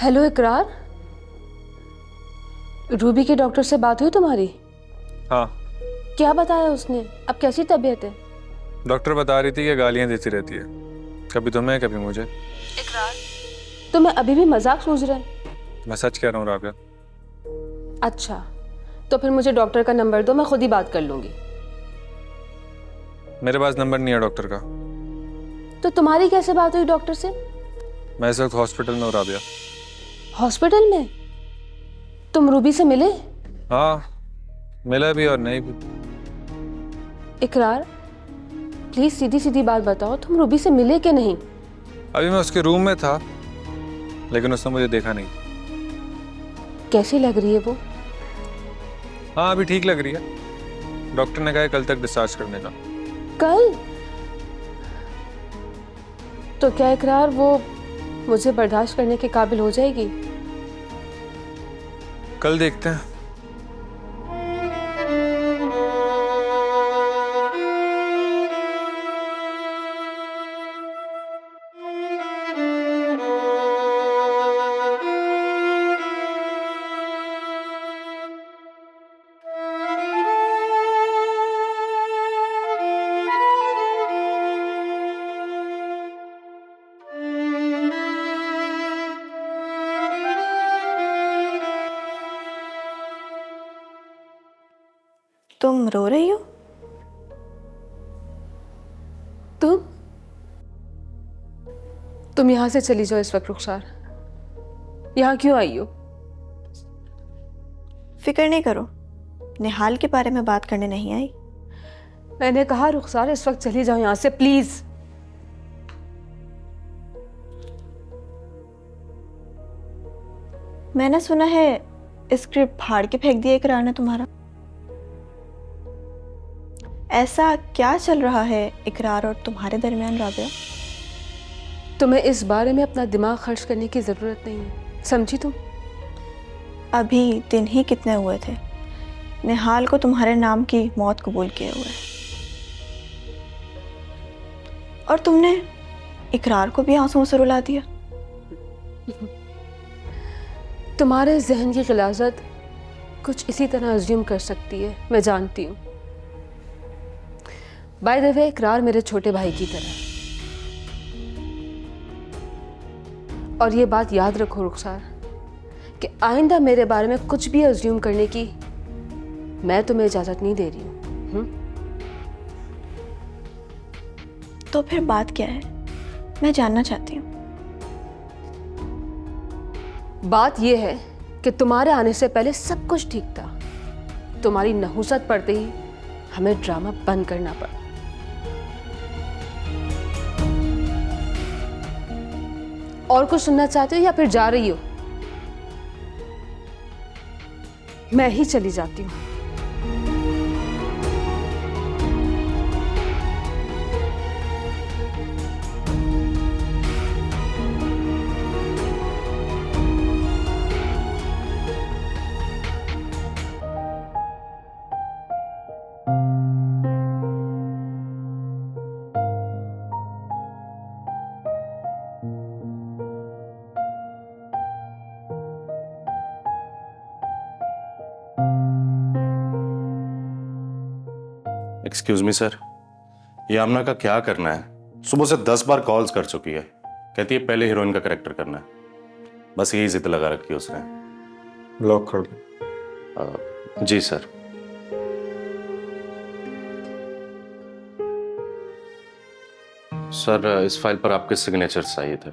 Hello इकरार, Ruby के doctor से बात हुई तुम्हारी? हाँ, क्या बताया उसने? अब कैसी तबीयत है? डॉक्टर बता रही थी कि गालियां देती रहती है, कभी तुम्हें कभी मुझे। इकरार, तुम्हें अभी भी मजाक सूझ रहा है? मैं सच कह रहा हूँ राबिया। अच्छा, तो फिर मुझे डॉक्टर का नंबर दो, मैं खुद ही बात कर लूंगी। मेरे पास नंबर नहीं है डॉक्टर का। तो तुम्हारी कैसे बात हुई डॉक्टर से? मैं इस वक्त हॉस्पिटल में हूँ राबिया। हॉस्पिटल में? तुम रूबी से मिले? हाँ, मिला भी और नहीं भी। इकरार, प्लीज सीधी सीधी बात बताओ, तुम रूबी से मिले कि नहीं? अभी मैं उसके रूम में था, लेकिन उसने मुझे देखा नहीं। कैसी लग रही है वो? हाँ, अभी ठीक लग रही है। डॉक्टर ने कहा है कल तक डिस्चार्ज करने का। कल? तो क्या इकरार वो मुझे बर्दाश्त करने के काबिल हो जाएगी? कल देखते हैं। तुम रो रही हो? तुम यहां से चली जाओ इस वक्त रुखसार। यहां क्यों आई हो? फिक्र नहीं करो, निहाल के बारे में बात करने नहीं आई। मैंने कहा रुखसार इस वक्त चली जाओ यहां से, प्लीज। मैंने सुना है स्क्रिप्ट फाड़ के फेंक दिया इकरार ने तुम्हारा। ऐसा क्या चल रहा है इकरार और तुम्हारे दरमियान राबिया? तुम्हें इस बारे में अपना दिमाग खर्च करने की जरूरत नहीं है, समझी तुम? अभी दिन ही कितने हुए थे निहाल को तुम्हारे नाम की मौत कबूल किए हुए, और तुमने इकरार को भी आंसुओं से रुला दिया। तुम्हारे जहन की गिलाजत कुछ इसी तरह अज्यूम कर सकती है, मैं जानती हूँ। बाय द वे, इकरार मेरे छोटे भाई की तरह। और ये बात याद रखो रुखसार कि आइंदा मेरे बारे में कुछ भी अज्यूम करने की मैं तुम्हें इजाजत नहीं दे रही हूँ। तो फिर बात क्या है, मैं जानना चाहती हूँ। बात यह है कि तुम्हारे आने से पहले सब कुछ ठीक था। तुम्हारी नहुसत पड़ते ही हमें ड्रामा बंद करना पड़ा। और कुछ सुनना चाहते हो या फिर जा रही हो? मैं ही चली जाती हूँ। एक्सक्यूज मी सर, ये आमना का क्या करना है? सुबह से 10 बार कॉल्स कर चुकी है, कहती है पहले हीरोइन का कैरेक्टर करना है। बस यही जिद लगा रखी है उसने। ब्लॉक कर दो। जी सर। सर, इस फाइल पर आपके सिग्नेचर चाहिए थे।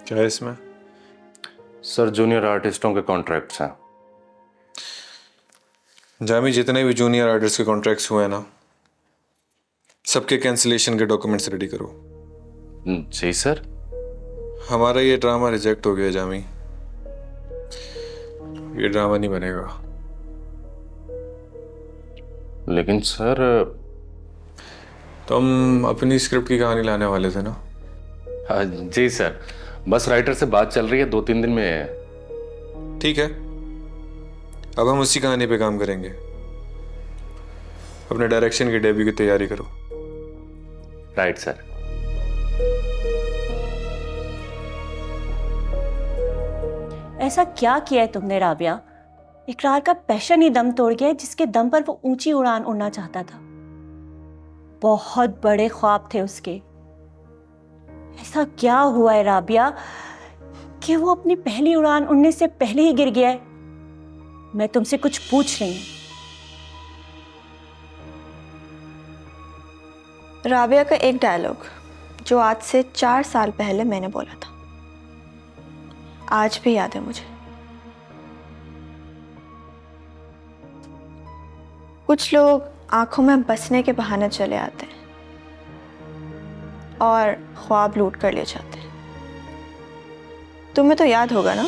क्या है इसमें? सर, जूनियर आर्टिस्टों के कॉन्ट्रैक्ट्स हैं। जामी, जितने भी जूनियर आर्टिस्ट के कॉन्ट्रैक्ट्स हुए हैं ना, सबके कैंसिलेशन के डॉक्यूमेंट्स रेडी करो। जी सर। हमारा ये ड्रामा रिजेक्ट हो गया जामी, ये ड्रामा नहीं बनेगा। लेकिन सर, तुम अपनी स्क्रिप्ट की कहानी लाने वाले थे ना? जी सर, बस राइटर से बात चल रही है, 2-3 दिन में। ठीक है, अब हम उसी कहानी पे काम करेंगे। अपने डायरेक्शन की डेब्यू की तैयारी करो। Right sir. ऐसा क्या किया है तुमने राबिया? इकरार का पैशन ही दम तोड़ गया है जिसके दम पर वो ऊंची उड़ान उड़ना चाहता था। बहुत बड़े ख्वाब थे उसके। ऐसा क्या हुआ है राबिया कि वो अपनी पहली उड़ान उड़ने से पहले ही गिर गया है? मैं तुमसे कुछ पूछ रही हूं। राबिया का एक डायलॉग जो आज से 4 साल पहले मैंने बोला था, आज भी याद है मुझे। कुछ लोग आंखों में बसने के बहाने चले आते हैं और ख्वाब लूट कर ले जाते हैं। तुम्हें तो याद होगा ना,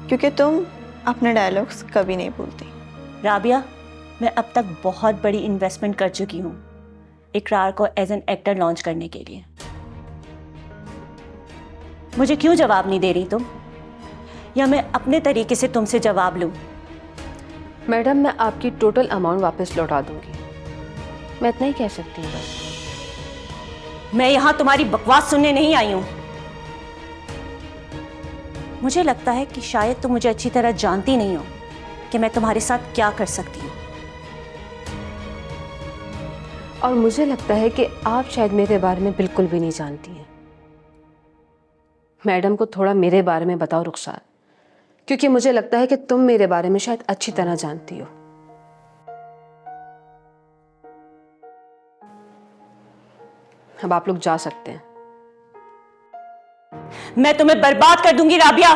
क्योंकि तुम अपने डायलॉग्स कभी नहीं भूलती। राबिया, मैं अब तक बहुत बड़ी इन्वेस्टमेंट कर चुकी हूँ इकरार को एज एन एक्टर लॉन्च करने के लिए। मुझे क्यों जवाब नहीं दे रही तुम, या मैं अपने तरीके से तुमसे जवाब लूं? मैडम, मैं आपकी टोटल अमाउंट वापस लौटा दूंगी। मैं इतना ही कह सकती हूँ बस। मैं यहां तुम्हारी बकवास सुनने नहीं आई हूं। मुझे लगता है कि शायद तुम मुझे अच्छी तरह जानती नहीं हो कि मैं तुम्हारे साथ क्या कर सकती हूँ। और मुझे लगता है कि आप शायद मेरे बारे में बिल्कुल भी नहीं जानती हैं। मैडम को थोड़ा मेरे बारे में बताओ रुखसार, क्योंकि मुझे लगता है कि तुम मेरे बारे में शायद अच्छी तरह जानती हो। अब आप लोग जा सकते हैं। मैं तुम्हें बर्बाद कर दूंगी राबिया।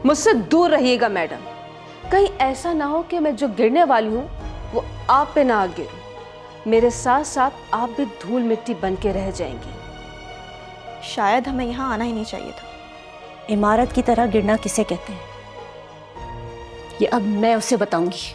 मुझसे दूर रहिएगा मैडम। कहीं ऐसा ना हो कि मैं जो गिरने वाली हूं वो आप पे ना गिरूं। मेरे साथ साथ आप भी धूल मिट्टी बन के रह जाएंगी। शायद हमें यहाँ आना ही नहीं चाहिए था। इमारत की तरह गिरना किसे कहते हैं, ये अब मैं उसे बताऊंगी।